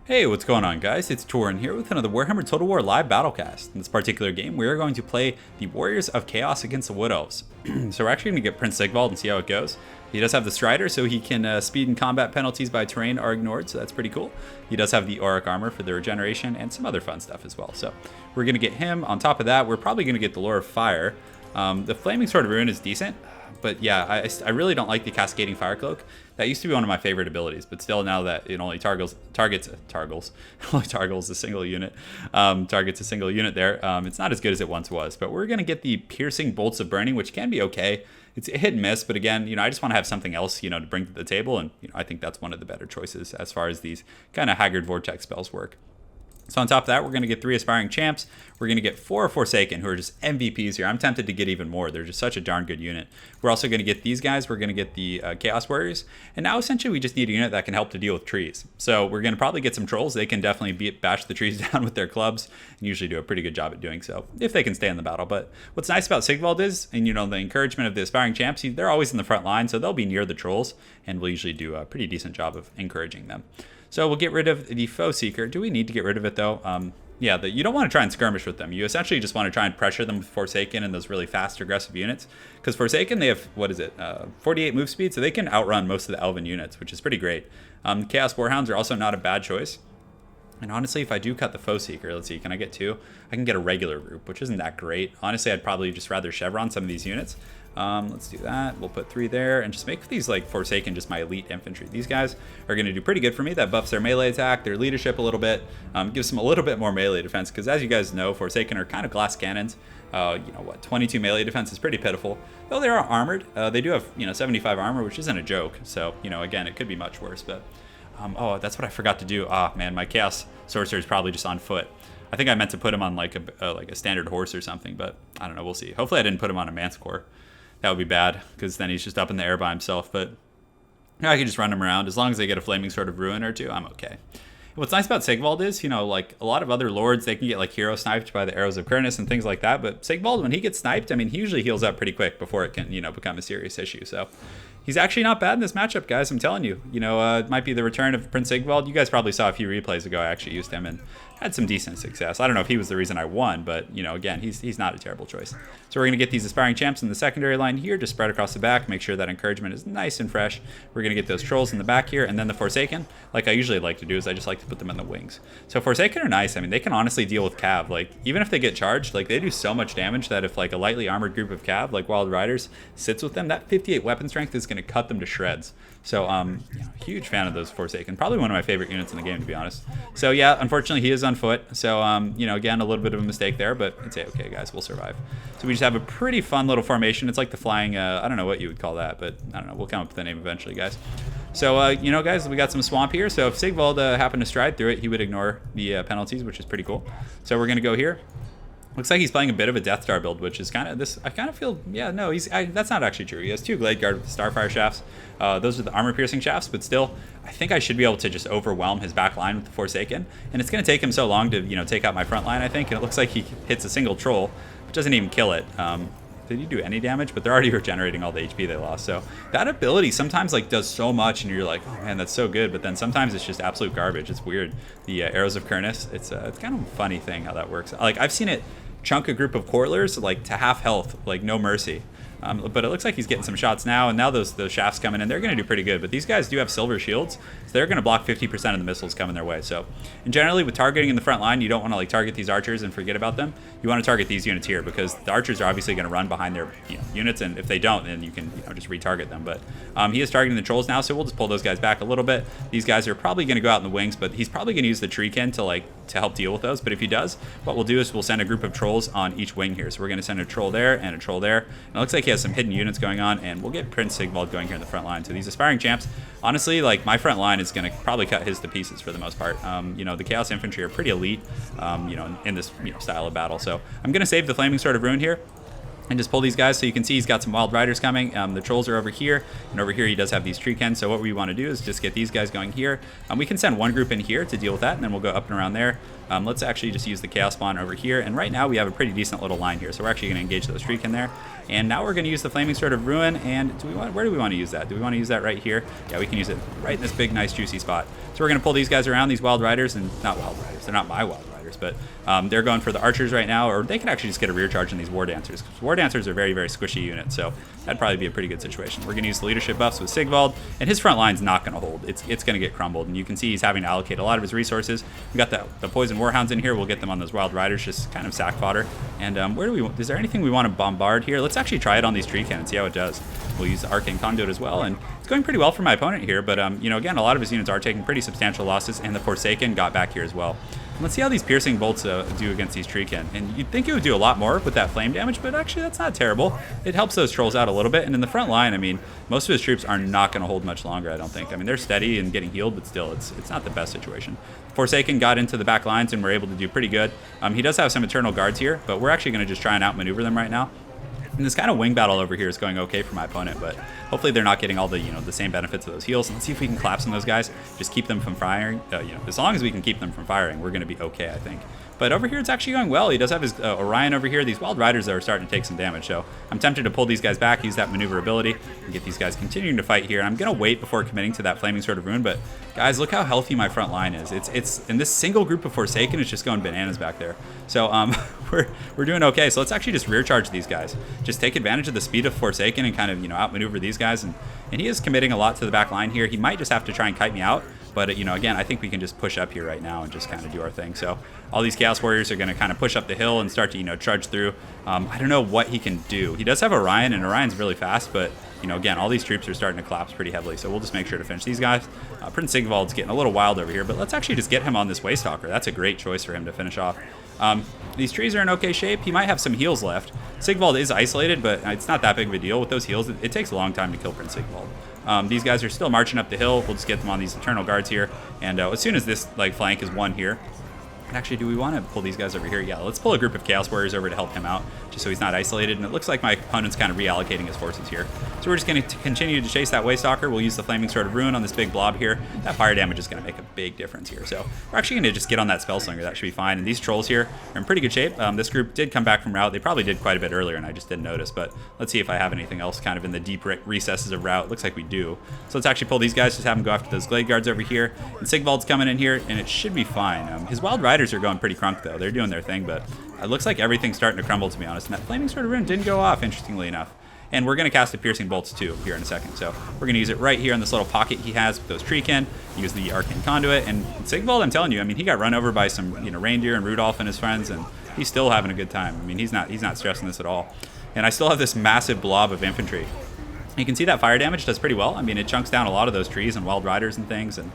Hey, what's going on, guys? It's Turin here with another Warhammer Total War live battlecast. In this particular game, we are going to play the Warriors of Chaos against the Wood Elves. So we're actually going to get Prince SIGVALD and see how it goes. He does have the Strider, so he can speed and combat penalties by terrain are ignored, so that's pretty cool. He does have the Auric Armor for the regeneration and some other fun stuff as well. So we're going to get him. On top of that, we're probably going to get the Lure of Fire. The Flaming Sword of Ruin is decent, but yeah, I really don't like the Cascading Fire Cloak. That used to be one of my favorite abilities, but still now that it only targets a single unit, targets a single unit there, it's not as good as it once was. But we're going to get the Piercing Bolts of Burning, which can be okay. It's a hit and miss, but again, I just want to have something else, to bring to the table, and I think that's one of the better choices as far as these kind of Haggard Vortex spells work. So on top of that, we're going to get 3 Aspiring Champs. We're going to get 4 Forsaken, who are just MVPs here. I'm tempted to get even more. They're just such a darn good unit. We're also going to get these guys. We're going to get the Chaos Warriors. And now, essentially, we just need a unit that can help to deal with trees. So we're going to probably get some Trolls. They can definitely bash the trees down with their clubs and usually do a pretty good job at doing so, if they can stay in the battle. But what's nice about SIGVALD is, and the encouragement of the Aspiring Champs, they're always in the front line, so they'll be near the Trolls, and we'll usually do a pretty decent job of encouraging them. So we'll get rid of the Foe Seeker. Do we need to get rid of it, though? Yeah, you don't want to try and skirmish with them. You essentially just want to try and pressure them with Forsaken and those really fast, aggressive units. Because Forsaken, they have, 48 move speed, so they can outrun most of the Elven units, which is pretty great. Chaos Warhounds are also not a bad choice. And honestly, if I do cut the Foe Seeker, let's see, can I get 2? I can get a regular group, which isn't that great. Honestly, I'd probably just rather Chevron some of these units. Let's do that. We'll put 3 there and just make these like Forsaken just my elite infantry. These guys are going to do pretty good for me. That buffs their melee attack, their leadership a little bit, gives them a little bit more melee defense, because as you guys know, Forsaken are kind of glass cannons. 22 melee defense is pretty pitiful. Though they are armored, they do have 75 armor, which isn't a joke. So again, it could be much worse. But oh, that's what I forgot to do. Ah, man, my Chaos Sorcerer is probably just on foot. I think I meant to put him on like a standard horse or something, but I don't know. We'll see. Hopefully, I didn't put him on a Manticore. That would be bad, because then he's just up in the air by himself. But I can just run him around. As long as they get a Flaming Sword of Ruin or 2, I'm okay. What's nice about SIGVALD is, like a lot of other lords, they can get like hero sniped by the arrows of Kurnus and things like that. But SIGVALD, when he gets sniped, I mean, he usually heals up pretty quick before it can, become a serious issue. So he's actually not bad in this matchup, guys. I'm telling you. It might be the return of Prince SIGVALD. You guys probably saw a few replays ago. I actually used him and had some decent success. I don't know if he was the reason I won, but again, he's not a terrible choice. So we're gonna get these Aspiring Champs in the secondary line here, just spread across the back, make sure that encouragement is nice and fresh. We're gonna get those Trolls in the back here, and then the Forsaken, like I usually like to do, is I just like to put them in the wings. So Forsaken are nice. I mean, they can honestly deal with Cav. Like, even if they get charged, like they do so much damage that if like a lightly armored group of Cav, like Wild Riders, sits with them, that 58 weapon strength is gonna cut them to shreds. So huge fan of those Forsaken. Probably one of my favorite units in the game, to be honest. So yeah, unfortunately he is on foot. So again, a little bit of a mistake there, but it's okay, guys. We'll survive. So we just have a pretty fun little formation. It's like the flying, I don't know what you would call that, but I don't know. We'll come up with the name eventually, guys. So, guys, we got some swamp here. So if SIGVALD happened to stride through it, he would ignore the penalties, which is pretty cool. So we're going to go here. Looks like he's playing a bit of a Death Star build, which is kind of this. I kind of feel, yeah, no, that's not actually true. He has 2 Glade Guard with the Starfire shafts. Those are the armor piercing shafts, but still, I think I should be able to just overwhelm his back line with the Forsaken. And it's going to take him so long to, take out my front line, I think. And it looks like he hits a single troll, but doesn't even kill it. Did he do any damage? But they're already regenerating all the HP they lost. So that ability sometimes like does so much, and you're like, oh man, that's so good. But then sometimes it's just absolute garbage. It's weird. The arrows of Kurnus. It's kind of a funny thing how that works. Like, I've seen it chunk a group of Courtlers like to half health, like no mercy. But it looks like he's getting some shots now, and now those shafts coming in, they're going to do pretty good. But these guys do have silver shields, so they're going to block 50% of the missiles coming their way. So, and generally with targeting in the front line, you don't want to like target these archers and forget about them. You want to target these units here, because the archers are obviously going to run behind their units, and if they don't, then you can just retarget them. But he is targeting the Trolls now, so we'll just pull those guys back a little bit. These guys are probably going to go out in the wings, but he's probably going to use the Treekin to help deal with those. But if he does, what we'll do is we'll send a group of Trolls on each wing here. So we're going to send a Troll there and a Troll there. And it looks like he has some hidden units going on, and we'll get Prince SIGVALD going here in the front line. So these Aspiring Champs, honestly, like my front line is going to probably cut his to pieces for the most part. The Chaos Infantry are pretty elite, in this style of battle. So I'm going to save the Flaming Sword of Ruin here. and just pull these guys. So you can see he's got some wild riders coming. The trolls are over here, and over here he does have these treekens. So what we want to do is just get these guys going here. We can send one group in here to deal with that, and then we'll go up and around there. Let's actually just use the chaos spawn over here, and right now we have a pretty decent little line here. So we're actually going to engage those treeken there, and now we're going to use the flaming sword of ruin. And where do we want to use that? Do we want to use that right here? Yeah, we can use it right in this big, nice, juicy spot. So we're going to pull these guys around, these wild riders, and not wild riders. They're not my wild riders, but they're going for the archers right now, or they can actually just get a rear charge on these war dancers, because war dancers are very, very squishy units, so that'd probably be a pretty good situation. We're going to use the leadership buffs with Sigvald, and his front line's not going to hold. It's going to get crumbled, and you can see he's having to allocate a lot of his resources. We got the poison warhounds in here. We'll get them on those wild riders, just kind of sack fodder. And is there anything we want to bombard here? Let's actually try it on these treeken and see how it does. We'll use the arcane conduit as well, and it's going pretty well for my opponent here, but again, a lot of his units are taking pretty substantial losses, and the Forsaken got back here as well. Let's see how these piercing bolts do against these treeken. And you'd think it would do a lot more with that flame damage, but actually that's not terrible. It helps those trolls out a little bit. And in the front line, I mean, most of his troops are not going to hold much longer, I don't think. I mean, they're steady and getting healed, but still, it's not the best situation. Forsaken got into the back lines and we're able to do pretty good. He does have some Eternal Guards here, but we're actually going to just try and outmaneuver them right now. And this kind of wing battle over here is going okay for my opponent, but hopefully they're not getting all the the same benefits of those heals. And let's see if we can collapse on those guys. Just keep them from firing. As long as we can keep them from firing, we're going to be okay, I think. But over here, it's actually going well. He does have his Orion over here. These wild riders are starting to take some damage, so I'm tempted to pull these guys back, use that maneuverability, and get these guys continuing to fight here. And I'm going to wait before committing to that flaming sword of ruin, but guys, look how healthy my front line is. It's in this single group of Forsaken, it's just going bananas back there. So we're doing okay. So let's actually just rear charge these guys. Just take advantage of the speed of Forsaken and kind of outmaneuver these guys. And he is committing a lot to the back line here. He might just have to try and kite me out. But, again, I think we can just push up here right now and just kind of do our thing. So all these Chaos Warriors are going to kind of push up the hill and start to, trudge through. I don't know what he can do. He does have Orion, and Orion's really fast, but, again, all these troops are starting to collapse pretty heavily. So we'll just make sure to finish these guys. Prince Sigvald's getting a little wild over here, but let's actually just get him on this Waystalker. That's a great choice for him to finish off. These trees are in okay shape. He might have some heals left. Sigvald is isolated, but it's not that big of a deal with those heals. It takes a long time to kill Prince Sigvald. These guys are still marching up the hill. We'll just get them on these Eternal Guards here. And as soon as this flank is won here, actually, do we want to pull these guys over here? Yeah, let's pull a group of Chaos Warriors over to help him out, just so he's not isolated. And it looks like my opponent's kind of reallocating his forces here. So we're just going to continue to chase that Waystalker. We'll use the Flaming Sword of Ruin on this big blob here. That fire damage is going to make a big difference here. So we're actually going to just get on that Spellslinger. That should be fine. And these trolls here are in pretty good shape. This group did come back from route. They probably did quite a bit earlier, and I just didn't notice. But let's see if I have anything else kind of in the deep recesses of route. Looks like we do. So let's actually pull these guys, just have them go after those Glade Guards over here. And Sigvald's coming in here, and it should be fine. His Wild Riders are going pretty crunk, though. They're doing their thing, but it looks like everything's starting to crumble, to be honest. And that Flaming Sword of Ruin didn't go off, interestingly enough. And we're going to cast a Piercing Bolts, too, here in a second. So we're going to use it right here in this little pocket he has with those treeken, use the Arcane Conduit. And Sigvald, I'm telling you, I mean, he got run over by some, reindeer and Rudolph and his friends, and he's still having a good time. I mean, he's not stressing this at all. And I still have this massive blob of infantry. You can see that fire damage does pretty well. I mean, it chunks down a lot of those trees and wild riders and things and,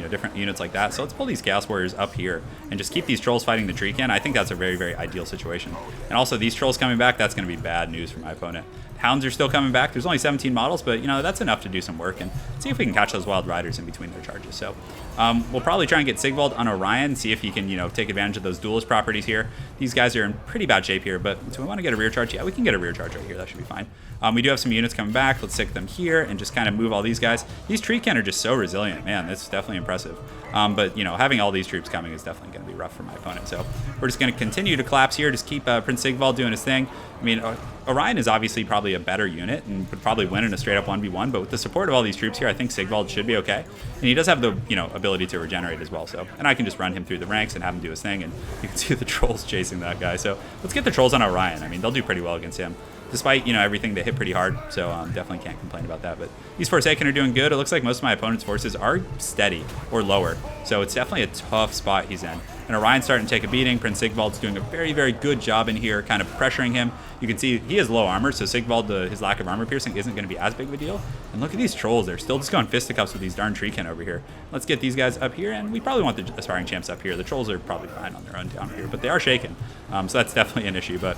different units like that. So let's pull these Chaos Warriors up here and just keep these trolls fighting the treeken. I think that's a very, very ideal situation. And also, these trolls coming back, that's going to be bad news for my opponent. Hounds are still coming back. There's only 17 models, but, that's enough to do some work. And see if we can catch those wild riders in between their charges. So we'll probably try and get Sigvald on Orion, see if he can, take advantage of those duelist properties here. These guys are in pretty bad shape here, but do we want to get a rear charge? Yeah, we can get a rear charge right here. That should be fine. We do have some units coming back. Let's stick them here and just kind of move all these guys. These treeken are just so resilient, man. That's definitely impressive. But, having all these troops coming is definitely going to be rough for my opponent. So we're just going to continue to collapse here. Just keep Prince Sigvald doing his thing. I mean, Orion is obviously probably a better unit and would probably win in a straight-up 1v1. But with the support of all these troops here, I think Sigvald should be okay. And he does have the, ability to regenerate as well. So, and I can just run him through the ranks and have him do his thing. And you can see the trolls chasing that guy. So let's get the trolls on Orion. I mean, they'll do pretty well against him. Despite, everything, they hit pretty hard, so definitely can't complain about that. But these Forsaken are doing good. It looks like most of my opponent's forces are steady or lower, so it's definitely a tough spot he's in. And Orion's starting to take a beating. Prince Sigvald's doing a very, very good job in here, kind of pressuring him. You can see he has low armor, so Sigvald, his lack of armor piercing isn't going to be as big of a deal. And look at these trolls. They're still just going fisticuffs with these darn treeken over here. Let's get these guys up here, and we probably want the aspiring champs up here. The trolls are probably fine on their own down here, but they are shaken, so that's definitely an issue. But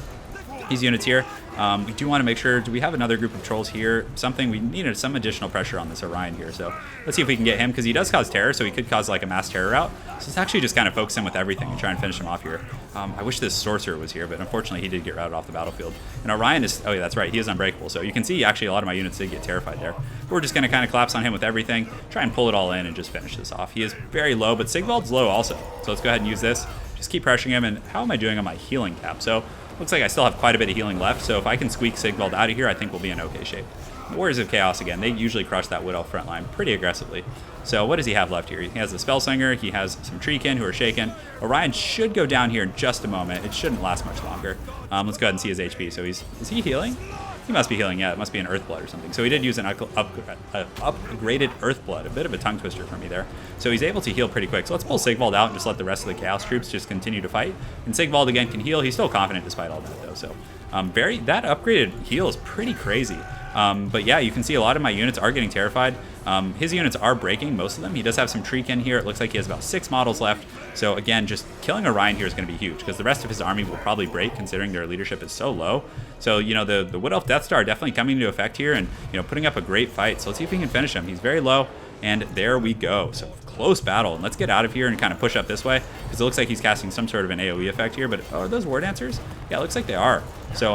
these units here. We do want to make sure, do we have another group of trolls here? Something, we needed some additional pressure on this Orion here. So let's see if we can get him, because he does cause terror, so he could cause like a mass terror route. So let's actually just kind of focus him with everything and try and finish him off here. I wish this sorcerer was here, but unfortunately he did get routed off the battlefield. And Orion is, oh yeah, that's right, he is unbreakable. So you can see actually a lot of my units did get terrified there. But we're just going to kind of collapse on him with everything, try and pull it all in and just finish this off. He is very low, but SIGVALD's low also. So let's go ahead and use this. Just keep pressuring him. And how am I doing on my healing cap? So looks like I still have quite a bit of healing left, so if I can squeak SIGVALD out of here, I think we'll be in okay shape. Warriors of Chaos, again, they usually crush that Wood Elf front line pretty aggressively. So what does he have left here? He has the Spellslinger, he has some Treekin who are shaken. Orion should go down here in just a moment. It shouldn't last much longer. Let's go ahead and see his HP. So is he healing? He must be healing, yeah, it must be an Earthblood or something. So he did use an upgraded Earthblood, a bit of a tongue twister for me there. So he's able to heal pretty quick. So let's pull SIGVALD out and just let the rest of the Chaos troops just continue to fight. And SIGVALD again can heal. He's still confident despite all that though. So that upgraded heal is pretty crazy. But yeah, you can see a lot of my units are getting terrified. His units are breaking, most of them. He does have some Treekin here. It looks like he has about 6 models left. So again, just killing Orion here is going to be huge, because the rest of his army will probably break considering their leadership is so low. So, you know, the Wood Elf Death Star definitely coming into effect here and, you know, putting up a great fight. So let's see if we can finish him. He's very low, and there we go. So close battle. And let's get out of here and kind of push up this way, because it looks like he's casting some sort of an AoE effect here. But are those War Dancers? Yeah, it looks like they are. So,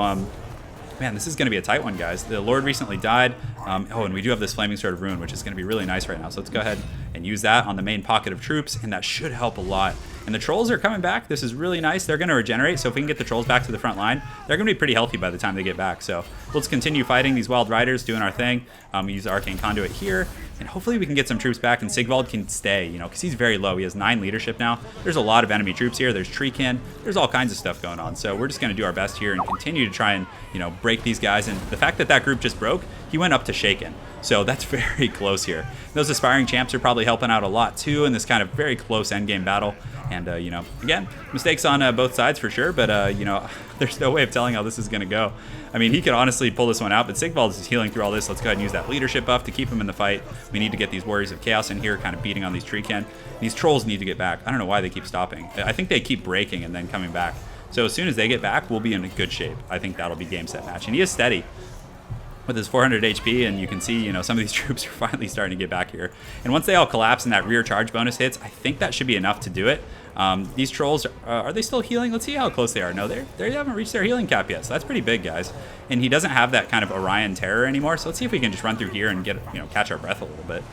man, this is going to be a tight one, guys. The Lord recently died. Oh, and we do have this Flaming Sword of Ruin, which is going to be really nice right now. So let's go ahead and use that on the main pocket of troops, and that should help a lot. And the Trolls are coming back. This is really nice. They're going to regenerate, so if we can get the Trolls back to the front line, they're going to be pretty healthy by the time they get back. So let's continue fighting these Wild Riders, doing our thing. We use the Arcane Conduit here, and hopefully we can get some troops back, and SIGVALD can stay, you know, because he's very low. He has 9 leadership now. There's a lot of enemy troops here. There's Treekin. There's all kinds of stuff going on. So we're just going to do our best here and continue to try and, you know, break these guys. And the fact that that group just broke, he went up to Shaken. So that's very close here. Those Aspiring Champs are probably helping out a lot too in this kind of very close endgame battle. And, you know, again, mistakes on both sides for sure, but, you know, there's no way of telling how this is going to go. I mean, he could honestly pull this one out, but SIGVALD is healing through all this. Let's go ahead and use that leadership buff to keep him in the fight. We need to get these Warriors of Chaos in here, kind of beating on these Treekin. These Trolls need to get back. I don't know why they keep stopping. I think they keep breaking and then coming back. So as soon as they get back, we'll be in good shape. I think that'll be game, set, match. And he is steady with his 400 HP, and you can see, you know, some of these troops are finally starting to get back here. And once they all collapse and that rear charge bonus hits, I think that should be enough to do it. These Trolls, are they still healing? Let's see how close they are. No, they haven't reached their healing cap yet, so that's pretty big, guys. And he doesn't have that kind of Orion terror anymore, so let's see if we can just run through here and get, you know, catch our breath a little bit.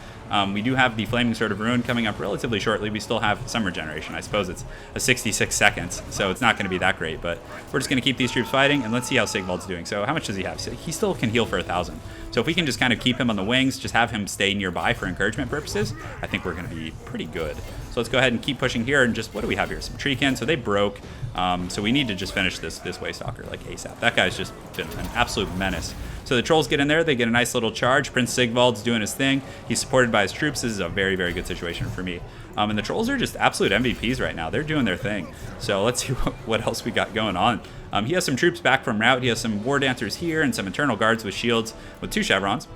We do have the Flaming Sword of Ruin coming up relatively shortly. We still have some regeneration. I suppose it's a 66 seconds, so it's not going to be that great, but we're just going to keep these troops fighting, and let's see how SIGVALD's doing. So how much does he have? So he still can heal for 1,000. So if we can just kind of keep him on the wings, just have him stay nearby for encouragement purposes, I think we're going to be pretty good. So let's go ahead and keep pushing here, and just, what do we have here? Some Treekin, so they broke. So we need to just finish this Waystalker like ASAP. That guy's just been an absolute menace. So the Trolls get in there, they get a nice little charge. Prince SIGVALD's doing his thing. He's supported by his troops. This is a very, very good situation for me. And the Trolls are just absolute MVPs right now. They're doing their thing. So let's see what else we got going on. He has some troops back from route. He has some War Dancers here and some Eternal Guards with shields with 2 chevrons.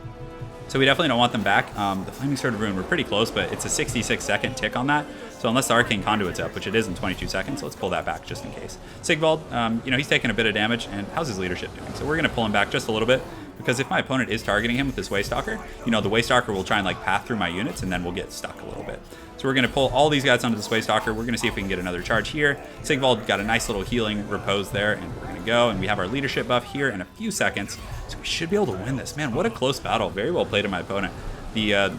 So we definitely don't want them back. The Flaming Sword of Ruin, we're pretty close, but it's a 66-second tick on that. So unless the Arcane Conduit's up, which it is in 22 seconds, let's pull that back just in case. SIGVALD, you know, he's taking a bit of damage, and how's his leadership doing? So we're going to pull him back just a little bit, because if my opponent is targeting him with this Waystalker, you know, the Waystalker will try and like path through my units, and then we'll get stuck a little bit. So we're going to pull all these guys onto this Waystalker. We're going to see if we can get another charge here. SIGVALD got a nice little healing repose there, and we're going to go, and we have our leadership buff here in a few seconds. So we should be able to win this. Man, what a close battle. Very well played of my opponent. The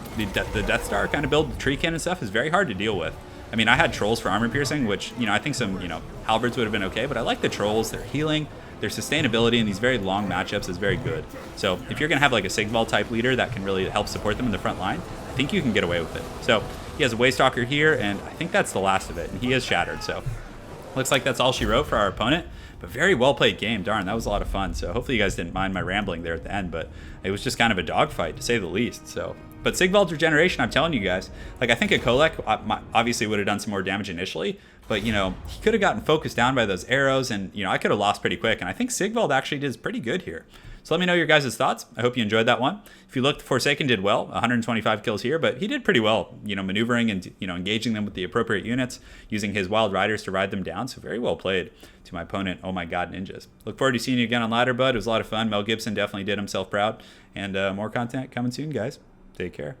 Death Star kind of build with Treekin and stuff is very hard to deal with. I mean, I had Trolls for armor piercing, which, you know, I think some, you know, Halberds would have been okay, but I like the Trolls. They're healing. Their sustainability in these very long matchups is very good. So if you're going to have like a SIGVALD type leader that can really help support them in the front line, I think you can get away with it. So he has a Waystalker here, and I think that's the last of it, and he is shattered. So looks like that's all she wrote for our opponent, but very well played game. Darn, that was a lot of fun. So hopefully you guys didn't mind my rambling there at the end, but it was just kind of a dogfight to say the least. So, but SIGVALD's regeneration, I'm telling you guys, like I think a Kolek obviously would have done some more damage initially, but you know, he could have gotten focused down by those arrows, and you know, I could have lost pretty quick, and I think SIGVALD actually did pretty good here. So let me know your guys' thoughts. I hope you enjoyed that one. If you looked, Forsaken did well, 125 kills here, but he did pretty well, maneuvering and, engaging them with the appropriate units, using his Wild Riders to ride them down. So very well played to my opponent, Oh My God Ninjas. Look forward to seeing you again on Ladder Bud. It was a lot of fun. Mel Gibson definitely did himself proud. And more content coming soon, guys. Take care.